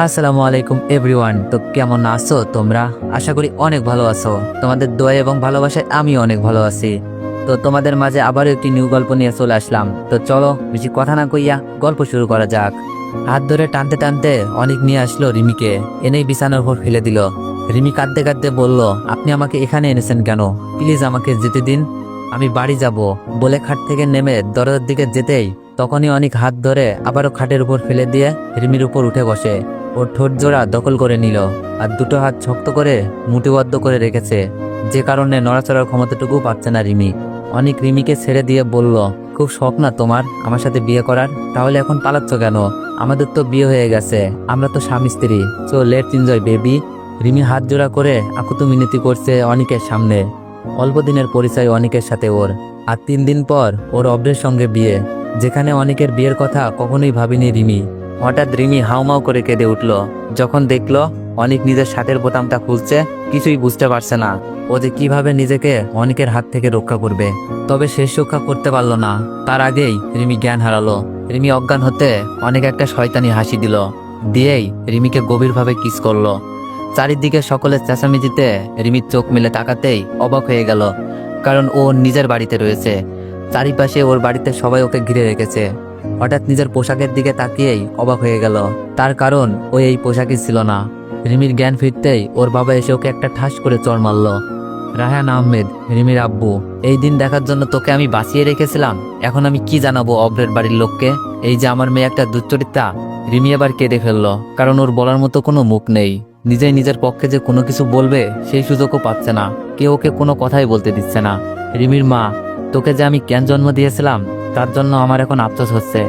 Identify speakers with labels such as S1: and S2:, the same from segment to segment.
S1: আসসালামু আলাইকুম এভরিওয়ান। তো কেমন আছো তোমরা? আশা করি অনেক ভালো আছো। তোমাদের দোয়া এবং ভালোবাসায় আমি অনেক ভালো আছি। তো তোমাদের মাঝে আবারও একটি নিউ গল্প নিয়ে চলে আসলাম। তো চলো বেশি কথা না কইয়া গল্প শুরু করা যাক। হাত ধরে টানতে টানতে অনেক নিয়ে আসলো রিমিকে, এনেই বিছানার উপর ফেলে দিল। রিমি কাঁদতে কাঁদতে বলল, আপনি আমাকে এখানে এনেছেন কেন? প্লিজ আমাকে যেতে দিন, আমি বাড়ি যাব। বলে খাট থেকে নেমে দরজার দিকে যেতেই তখনই অনেক হাত ধরে আবারও খাটের উপর ফেলে দিয়ে রিমির উপর উঠে বসে। ওর ঠোঁট জোড়া দখল করে নিল আর দুটো হাত শক্ত করে মুঠিবদ্ধ করে রেখেছে, যে কারণে নড়াচড়ার ক্ষমতাটুকু পাচ্ছে না রিমি। অনেক রিমিকে ছেড়ে দিয়ে বলল, খুব শখ না তোমার আমার সাথে বিয়ে করার? তাহলে এখন পালাচ্ছ কেন? আমাদের তো বিয়ে হয়ে গেছে, আমরা তো স্বামী স্ত্রী। So let's enjoy baby. Rimi হাত জোড়া করে আকুত মিনতি করছে অনেকের সামনে। অল্প দিনের পরিচয় অনেকের সাথে ওর, আর 3 দিন পর ওর অব্রের সঙ্গে বিয়ে, যেখানে অনেকের বিয়ের কথা কখনোই ভাবিনি রিমি। হঠাৎ রিমি হাউমাউ করে কেঁদে উঠল যখন দেখলো অনেক নিজের শার্টের বোতামটা খুলছে। কিছুই বুঝতে পারছে না ও যে কিভাবে নিজেকে অনেকের হাত থেকে রক্ষা করবে। তবে শেষ রক্ষা করতে পারলো না, তার আগেই রিমি জ্ঞান হারালো। রিমি অজ্ঞান হতে অনেক একটা শয়তানি হাসি দিল, দিয়েই রিমিকে গভীরভাবে কিস করলো। চারিদিকে সকলের চেঁচামেচিতে রিমির চোখ মেলে তাকাতেই অবাক হয়ে গেল, কারণ ও নিজের বাড়িতে রয়েছে। চারিপাশে ওর বাড়িতে সবাই ওকে ঘিরে রেখেছে। হঠাৎ নিজের পোশাকের দিকে তাকিয়েই অবাক হয়ে গেল, তার কারণ ও এই পোশাকই ছিল না। রিমির জ্ঞান ফিরতেই ওর বাবা এসে ওকে একটা ঠাস করে চড় মারল। রায়হান আহমেদ, রিমির আব্বু, এই দিন দেখার জন্য তোকে আমি বাঁচিয়ে রেখেছিলাম, এখন আমি কি জানাবো অব্রের বাড়ির লোককে এই যে আমার মেয়ে একটা দুশ্চরিত্রা? রিমি এবার কেঁদে ফেললো, কারণ ওর বলার মতো কোনো মুখ নেই। নিজেই নিজের পক্ষে যে কোনো কিছু বলবে সেই সুযোগও পাচ্ছে না, কেউ ওকে কোনো কথাই বলতে দিচ্ছে না। রিমির মা, তোকে যে আমি কেন জন্ম দিয়েছিলাম তার জন্য আমার এখন আফসোস হচ্ছে।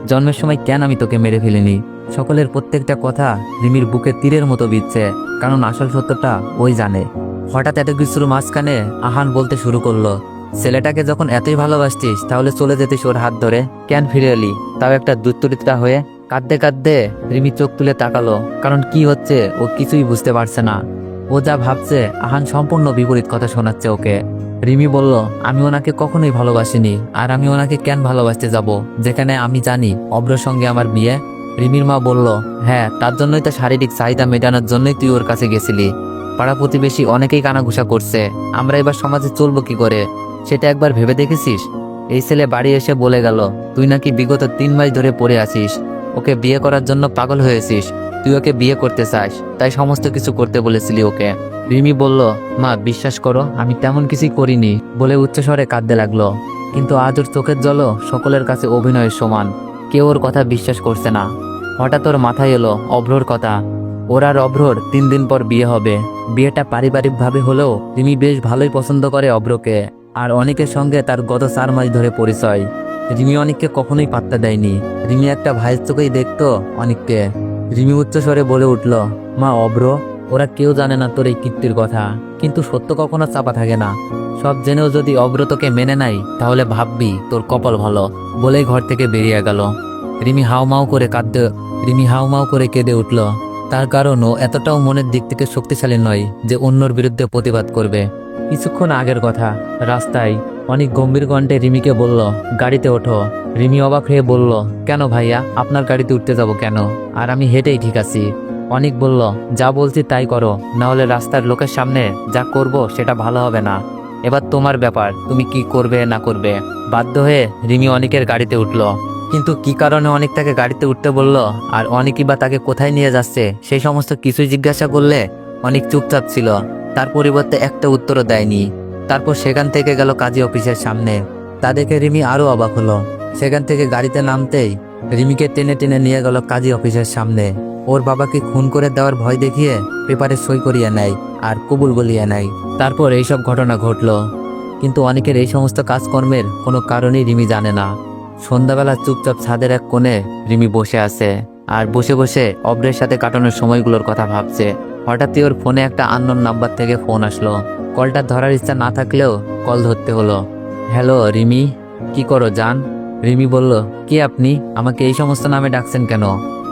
S1: জন্মের সময় কেন আমি তোকে মেরে ফেলিনি? সকলের প্রত্যেকটা কথা রিমির বুকে তীরের মতো বিচ্ছে, কারণ আসল সত্যটা ওই জানে। হঠাৎ এত কিছুর মাঝখানে আহান বলতে শুরু করলো, ছেলেটাকে যখন এতই ভালোবাসতিস তাহলে চলে যেতিস ওর হাত ধরে, কেন ফিরে এলি, তাও একটা দুশ্চরিত্রা হয়ে? কাঁদতে কাঁদতে রিমি চোখ তুলে তাকালো, কারণ কি হচ্ছে ও কিছুই বুঝতে পারছে না। ও যা ভাবছে আহান সম্পূর্ণ বিপরীত কথা শোনাচ্ছে ওকে। রিমি বলল, আমি ওনাকে কখনোই ভালোবাসিনি, আর আমি ওনাকে কেন ভালোবাসতে যাব যেখানে আমি জানি অব্রের সঙ্গে আমার বিয়ে? রিমির মা বলল, হ্যাঁ, তার জন্যই তো শারীরিক চাহিদা মেটানোর জন্যই তুই ওর কাছে গেছিলি। পাড়া প্রতিবেশী অনেকেই কানাঘুষা করছে, আমরা এবার সমাজে চলবো কি করে সেটা একবার ভেবে দেখেছিস? এই ছেলে বাড়ি এসে বলে গেল তুই নাকি বিগত 3 মাস ধরে পড়ে আছিস, ওকে বিয়ে করার জন্য পাগল হয়েছিস, তুই ওকে বিয়ে করতে চাস, তাই সমস্ত কিছু করতে বলেছিলি ওকে। রিমি বলল, মা বিশ্বাস করো আমি তেমন কিছুই করিনি, বলে উচ্চস্বরে কাঁদতে লাগলো। কিন্তু আজ ওর চোখের জলও সকলের কাছে অভিনয়ের সমান, কেউ ওর কথা বিশ্বাস করছে না। হঠাৎ ওর মাথায় এলো অভ্রর কথা। ওর আর অভ্রর 3 দিন পর বিয়ে হবে। বিয়েটা পারিবারিকভাবে হলেও রিমি বেশ ভালোই পছন্দ করে অভ্রকে, আর অনেকের সঙ্গে তার গত 4 মাস ধরে পরিচয়। রিমি অনেককে কখনোই পাত্তা দেয়নি, রিমি একটা ভাইয়ের চোখেই দেখতো অনেককে। রিমি উচ্চস্বরে বলে উঠল, মা অভ্র, ওরা কেউ জানে না তোর এই কীর্তির কথা, কিন্তু সত্য কখনো চাপা থাকে না। সব জেনেও যদি অভ্র তোকে মেনে নাই তাহলে ভাববি তোর কপাল ভালো। বলেই ঘর থেকে বেরিয়ে গেল। রিমি হাউমাউ করে কেঁদে উঠল, তার কারণ ও এতটাও মনের দিক থেকে শক্তিশালী নয় যে অন্যর বিরুদ্ধে প্রতিবাদ করবে। কিছুক্ষণ আগের কথা, রাস্তায় অনেক গম্ভীর কণ্ঠে রিমিকে বলল, গাড়িতে ওঠো। রিমি অবাক হয়ে বলল, কেন ভাইয়া, আপনার গাড়িতে উঠতে যাব কেন? আর আমি হেঁটেই ঠিক আছি। অনেক বলল, যা বলছি তাই করো, না হলে রাস্তার লোকের সামনে যা করব সেটা ভালো হবে না। এবার তোমার ব্যাপার, তুমি কি করবে না করবে। বাধ্য হয়ে রিমি অনেকের গাড়িতে উঠল। কিন্তু কি কারণে অনেক তাকে গাড়িতে উঠতে বলল আর অনেকই বা তাকে কোথায় নিয়ে যাচ্ছে সেই সমস্ত কিছুই জিজ্ঞাসা করলে অনেক চুপচাপ ছিল, তার পরিবর্তে একটা উত্তরও দেয়নি। তারপর সেখান থেকে গেল কাজী অফিসের সামনে। তা দেখে রিমি আরো অবাক হলো। সেখান থেকে গাড়িতে নামতেই রিমিকে টেনে টেনে নিয়ে গেল কাজী অফিসের সামনে। ওর বাবাকে খুন করে দেওয়ার ভয় দেখিয়ে পেপারে সই করিয়ে নেয় আর কবুল বলিয়ে নেয়। তারপর এইসব ঘটনা ঘটলো, কিন্তু অনেকের এই সমস্ত কাজকর্মের কোনো কারণই রিমি জানে না। সন্ধ্যাবেলা চুপচাপ ছাদের এক কোণে রিমি বসে আছে, আর বসে বসে অব্রের সাথে কাটানোর সময়গুলোর কথা ভাবছে। হঠাৎই ওর ফোনে একটা আননোন নাম্বার থেকে ফোন আসলো। কলটা ধরার ইচ্ছা না থাকলেও কল ধরতে হলো। হ্যালো রিমি, কি করো জান? রিমি বলল, কি আপনি আমাকে এই সমস্ত নামে ডাকছেন কেন?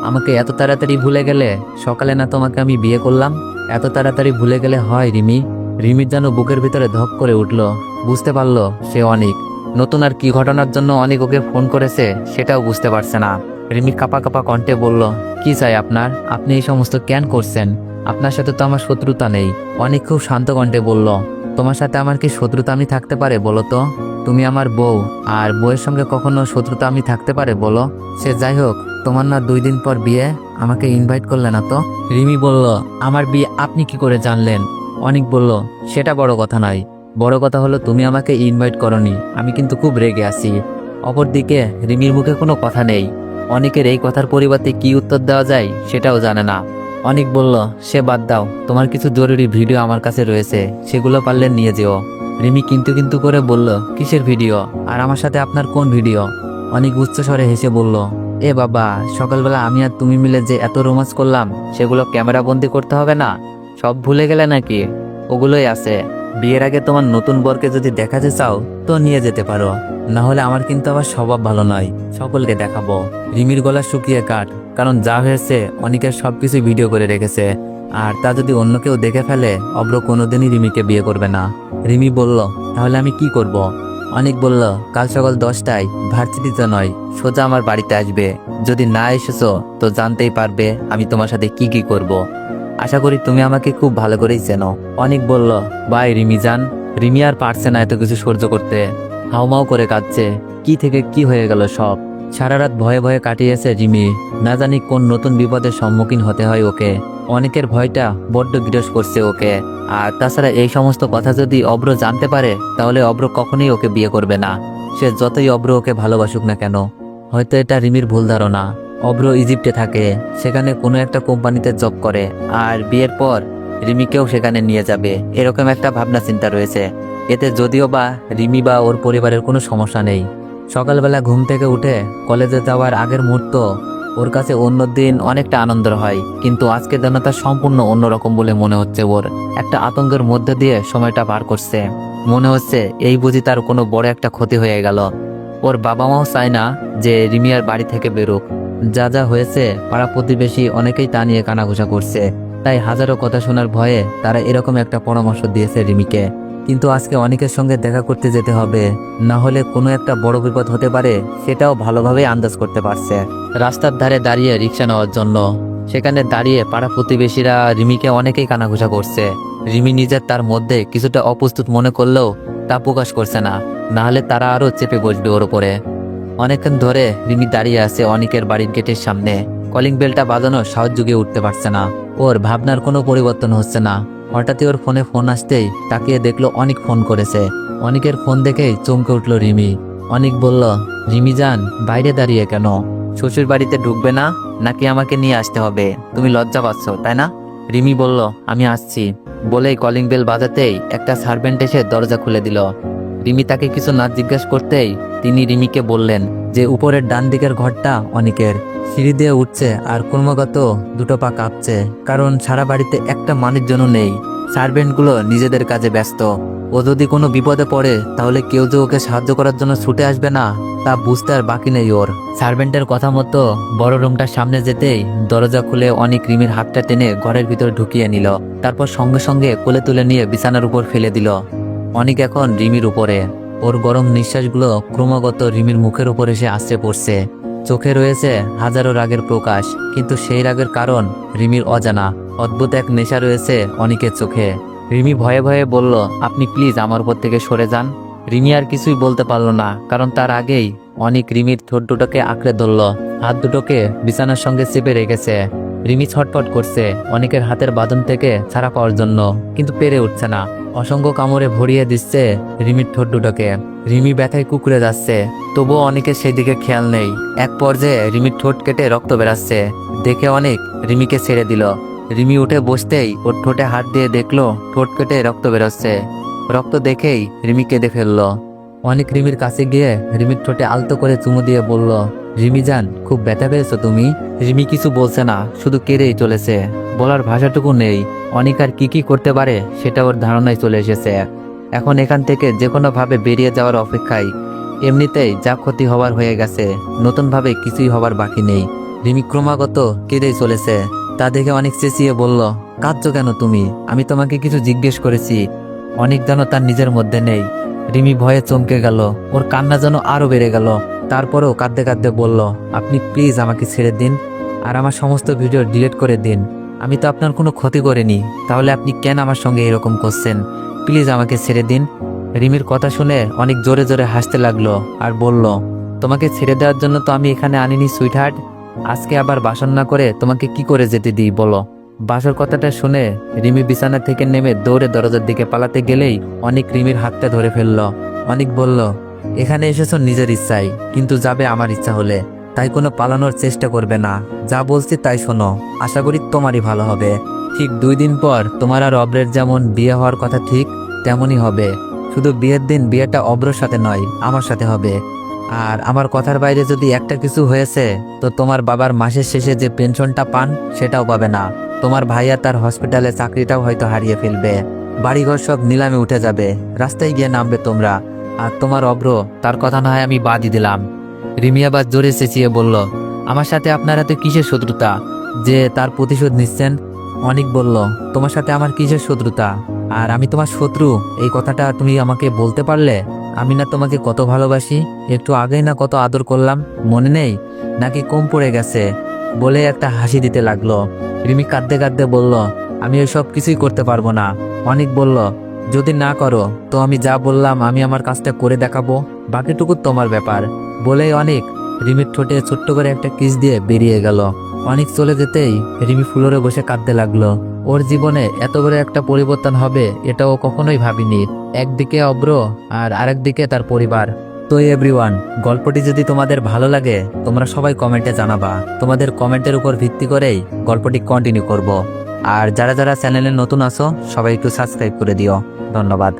S1: আমাকে এত তাড়াতাড়ি ভুলে গেলে? সকালে না তোমাকে আমি বিয়ে করলাম, এত তাড়াতাড়ি ভুলে গেলে হয় রিমি? রিমির যেন বুকের ভিতরে ধক করে উঠল। বুঝতে পারলো সে অনেক নতুন আর কি ঘটনার জন্য অনেক ওকে ফোন করেছে সেটাও বুঝতে পারছে না। রিমি কাঁপা কাঁপা কণ্ঠে বলল, কি চাই আপনার? আপনি এই সমস্ত কেন করছেন? আপনার সাথে তো আমার শত্রুতা নেই। অনেক খুব শান্ত কণ্ঠে বলল, তোমার সাথে আমার কি শত্রুতা আমি থাকতে পারে বলো তো? তুমি আমার বউ, আর বউয়ের সঙ্গে কখনো শত্রুতা আমি থাকতে পারে বলো? সে যাই হোক, তোমার না 2 দিন পর বিয়ে, আমাকে ইনভাইট করলে না তো? রিমি বলল, আমার বিয়ে আপনি কি করে জানলেন? অনেক বলল, সেটা বড় কথা নয়, বড় কথা হলো তুমি আমাকে ইনভাইট করনি, আমি কিন্তু খুব রেগে আছি। অপরদিকে রিমির মুখে কোনো কথা নেই। অনেকের এই কথার পরিবর্তে কি উত্তর দেওয়া যায় সেটাও জানে না। অনেক বলল, সে বাদ দাও, তোমার কিছু জরুরি ভিডিও আমার কাছে রয়েছে, সেগুলো পারলে নিয়ে যেও। রিমি কিন্তু কিন্তু করে বলল, কিসের ভিডিও? আর আমার সাথে আপনার কোন ভিডিও? অনেক উচ্চ স্বরে হেসে বলল, এ বাবা, সকালবেলা আমি আর তুমি মিলে যে এত রোমান্স করলাম, সেগুলো ক্যামেরা বন্দি করতে হবে না? সব ভুলে গেলে নাকি? ওগুলোই আছে। বিয়ের আগে তোমার নতুন বরকে যদি দেখাতে চাও তো নিয়ে যেতে পারো, না হলে আমার কিন্তু আবার স্বভাব ভালো নয়, সকলকে দেখাবো। রিমির গলা শুকিয়ে কাট, কারণ যা হয়েছে অনেকের সবকিছু ভিডিও করে রেখেছে, আর তা যদি অন্য কেউ দেখে ফেলে অব্র কোনোদিনই রিমিকে বিয়ে করবে না। রিমি বলল, তাহলে আমি কি করব? অনেক বলল, কাল সকাল 10টায় ভার্সিটিতে নয়, সোজা আমার বাড়িতে আসবে। যদি না এসেছো তো জানতেই পারবে আমি তোমার সাথে কি কি করব। আশা করি তুমি আমাকে খুব ভালো করেই চেনো। অনেক বলল, বাই রিমি জান। রিমি আর পারছে না এত কিছু সহ্য করতে, হাউমাউ করে কাঁদছে। কি থেকে কি হয়ে গেল সব। সারা রাত ভয়ে ভয়ে কাটিয়েছে রিমি, না জানি কোন নতুন বিপদের সম্মুখীন হতে হয় ওকে। অনেকের ভয়টা বড্ড বিরস করছে ওকে। আর তাছাড়া এই সমস্ত কথা যদি অব্র জানতে পারে তাহলে অব্র কখনোই ওকে বিয়ে করবে না, সে যতই অব্র ওকে ভালোবাসুক না কেন। হয়তো এটা রিমির ভুল ধারণা। অব্র ইজিপ্টে থাকে, সেখানে কোনো একটা কোম্পানিতে জব করে, আর বিয়ের পর রিমিকেও সেখানে নিয়ে যাবে, এরকম একটা ভাবনা চিন্তা রয়েছে। এতে যদিও বা রিমি বা ওর পরিবারের কোনো সমস্যা নেই। সকালবেলা ঘুম থেকে উঠে কলেজে যাওয়ার আগের মুহূর্ত ওর কাছে অন্য দিন অনেকটা আনন্দের হয়, কিন্তু আজকের দিনটা সম্পূর্ণ অন্যরকম বলে মনে হচ্ছে। ওর একটা আতঙ্কের মধ্যে দিয়ে সময়টা পার করছে। মনে হচ্ছে এই বুঝি তার কোনো বড় একটা ক্ষতি হয়ে গেল। ওর বাবা মাও চায় না যে রিমি আর বাড়ি থেকে বেরোক। যা যা হয়েছে পাড়া প্রতিবেশী অনেকেই তা নিয়ে কানাঘুষা করছে, তাই হাজারো কথা শোনার ভয়ে তারা এরকম একটা পরামর্শ দিয়েছে রিমিকে। কিন্তু আজকে অনেকের সঙ্গে দেখা করতে যেতে হবে, না হলে কোনো একটা বড় বিপদ হতে পারে, সেটাও ভালোভাবে আন্দাজ করতে পারছে। রাস্তার ধারে দাঁড়িয়ে রিক্সা নেওয়ার জন্য, সেখানে দাঁড়িয়ে পাড়া প্রতিবেশীরা রিমিকে অনেকেই কানাঘুষা করছে। রিমি নিজের তার মধ্যে কিছুটা অপ্রস্তুত মনে করলেও তা প্রকাশ করছে না, না হলে তারা আরো চেপে বসবে ওর উপরে। অনেকক্ষণ ধরে রিমি দাঁড়িয়ে আছে অনেকের বাড়ির গেটের সামনে। কলিং বেলটা বাজানো সাহস জুগিয়ে উঠতে পারছে না। ওর ভাবনার কোনো পরিবর্তন হচ্ছে না। হঠাৎই ওর ফোনে ফোন আসতেই তাকিয়ে দেখলো অনেক ফোন করেছে। অনেকের ফোন দেখেই চমকে উঠলো রিমি। অনেক বলল, রিমি জান, বাইরে দাঁড়িয়ে কেন? শ্বশুর বাড়িতে ঢুকবে না নাকি আমাকে নিয়ে আসতে হবে? তুমি লজ্জা পাচ্ছ তাই না? রিমি বলল, আমি আসছি। বলেই কলিং বেল বাজাতেই একটা সার্ভেন্ট এসে দরজা খুলে দিল। রিমি তাকে কিছু না জিজ্ঞেস করতেই তিনি রিমিকে বললেন যে উপরের ডান দিকের ঘরটা অনেকের। সিঁড়ি দিয়ে উঠছে আর ক্রমাগত দুটো পা কাঁপছে, কারণ সারা বাড়িতে একটা মানুষজনও নেই। সার্ভেন্টগুলো নিজেদের কাজে ব্যস্ত। ও যদি কোনো বিপদে পড়ে তাহলে কেউ যে ওকে সাহায্য করার জন্য ছুটে আসবে না তা বুঝতে আর বাকি নেই ওর। সার্ভেন্টের কথা মতো বড় রুমটার সামনে যেতেই দরজা খুলে অনেক রিমির হাতটা টেনে ঘরের ভিতর ঢুকিয়ে নিল। তারপর সঙ্গে সঙ্গে কোলে তুলে নিয়ে বিছানার উপর ফেলে দিল। অনেক এখন রিমির উপরে। ওর গরম নিঃশ্বাসগুলো ক্রমাগত রিমির মুখের উপর এসে আশ্রে পড়ছে। চোখে রয়েছে হাজারো রাগের প্রকাশ, কিন্তু সেই রাগের কারণ রিমির অজানা। অদ্ভুত এক নেশা রয়েছে অনেকের চোখে। রিমি ভয়ে ভয়ে বলল, আপনি প্লিজ আমার উপর থেকে সরে যান। রিমি আর কিছুই বলতে পারলো না, কারণ তার আগেই অনেক রিমির ঠোঁট দুটোকে আঁকড়ে ধরল, হাত দুটোকে বিছানার সঙ্গে চেপে রেখেছে। রিমি ছটফট করছে অনেকের হাতের বাঁধন থেকে ছাড়া পাওয়ার জন্য, কিন্তু পেরে উঠছে না। অসংখ্য কামড়ে ভরিয়ে দিচ্ছে রিমির ঠোঁট দুটোকে। রিমি ব্যথায় কুকুরে যাচ্ছে, তবুও অনেকের সেই দিকে খেয়াল নেই। এক পর্যায়ে রিমির ঠোঁট কেটে রক্ত বেরাচ্ছে দেখে অনেক রিমিকে ছেড়ে দিল। রিমি উঠে বসতেই ওর ঠোঁটে হাত দিয়ে দেখলো ঠোঁট কেটে রক্ত বেরোচ্ছে। রক্ত দেখেই রিমি কেঁদে ফেললো। অনেক রিমির কাছে গিয়ে রিমির ঠোঁটে আলতো করে চুমু দিয়ে বলল, রিমি জান, খুব ব্যথা পেয়েছো তুমি? রিমি কিছু বলছে না, শুধু কেঁদেই চলেছে। বলার ভাষাটুকু নেই। অনেক আর কি কি করতে পারে সেটা ওর ধারণায় চলে এসেছে। এখন এখান থেকে যে কোনো ভাবে বেরিয়ে যাওয়ার অপেক্ষায়। এমনিতেই যা ক্ষতি হওয়ার হয়ে গেছে, নতুন ভাবে কিছুই হবার বাকি নেই। রিমি ক্রমাগত কেঁদেই চলেছে। তা দেখে অনেক চেঁচিয়ে বলল, কাঁদছো কেন তুমি? আমি তোমাকে কিছু জিজ্ঞেস করেছি। অনেক যেন তার নিজের মধ্যে নেই। রিমি ভয়ে চমকে গেল, ওর কান্না যেন আরো বেড়ে গেল। তারপরেও কাঁদতে কাঁদতে বলল, আপনি প্লিজ আমাকে ছেড়ে দিন। আর আমার সমস্ত ভিডিও ডিলিট করে দিন। আমি তো আপনার কোনো ক্ষতি করিনি, তাহলে আপনি কেন আমার সঙ্গে এরকম করছেন? প্লিজ আমাকে ছেড়ে দিন। রিমির কথা শুনে অনেক জোরে জোরে হাসতে লাগলো আর বলল, তোমাকে ছেড়ে দেওয়ার জন্য তো আমি এখানে আনিনি সুইটহার্ট। আজকে আবার বাসন না করে তোমাকে কি করে যেতে দিই বলো? বাসর কথাটা শুনে রিমি বিছানা থেকে নেমে দৌড়ে দরজার দিকে পালাতে গেলেই অনেক রিমির হাতটা ধরে ফেলল। অনেক বলল, এখানে এসেছো নিজের ইচ্ছায়, কিন্তু যাবে আমার ইচ্ছা হলে, তাই কোনো পালানোর চেষ্টা করবে না। যা বলছি তাই শোনো, আশা করি তোমারই ভালো হবে। ঠিক 2 দিন পর তোমার আর অব্রের যেমন বিয়ে হওয়ার কথা ঠিক তেমনই হবে। শুধু বিয়ের দিন বিয়েটা অব্রর সাথে নয়, আমার সাথে হবে। আর আমার কথার বাইরে যদি একটা কিছু হয়েছে, তো তোমার বাবার মাসের শেষে যে পেনশনটা পান সেটাও পাবে না। তোমার ভাইয়া তার হসপিটালে চাকরিটাও হয়তো হারিয়ে ফেলবে। বাড়িঘর সব নিলামে উঠে যাবে, রাস্তায় গিয়ে নামবে তোমরা। আর তোমার অব্র, তার কথা না হয় আমি বাদই দিলাম। রিমি আবার জোরে চেঁচিয়ে বলল, আমার সাথে আপনার হাতে কিসের শত্রুতা যে তার প্রতিশোধ নিচ্ছেন? অনেক বলল, তোমার সাথে আমার কিসের শত্রুতা? আর আমি তোমার শত্রু এই কথাটা তুমি আমাকে বলতে পারলে? আমি না তোমাকে কত ভালোবাসি, একটু আগেই না কত আদর করলাম, মনে নেই নাকি কম পড়ে গেছে? বলে একটা হাসি দিতে লাগলো। রিমি কাঁদতে কাঁদতে বলল, আমি ওইসব কিছুই করতে পারবো না। অনেক বলল, যদি না করো তো আমি যা বললাম আমি আমার কাজটা করে দেখাবো, বাকিটুকু তোমার ব্যাপার। বলেই অনেক রিমির ঠোঁটে ছোট্ট করে একটা কিস দিয়ে বেরিয়ে গেল। অনেক চলে যেতেই রিমি ফ্লোরে বসে কাঁদতে লাগলো। ওর জীবনে এত বড় একটা পরিবর্তন হবে এটা ও কখনোই ভাবিনি। একদিকে অব্র আর আরেকদিকে তার পরিবার। তো এভরিওয়ান, গল্পটি যদি তোমাদের ভালো লাগে তোমরা সবাই কমেন্টে জানাবা। তোমাদের কমেন্টের উপর ভিত্তি করেই গল্পটি কন্টিনিউ করব। আর যারা যারা চ্যানেলে নতুন আছো সবাই একটু সাবস্ক্রাইব করে দিও। ধন্যবাদ।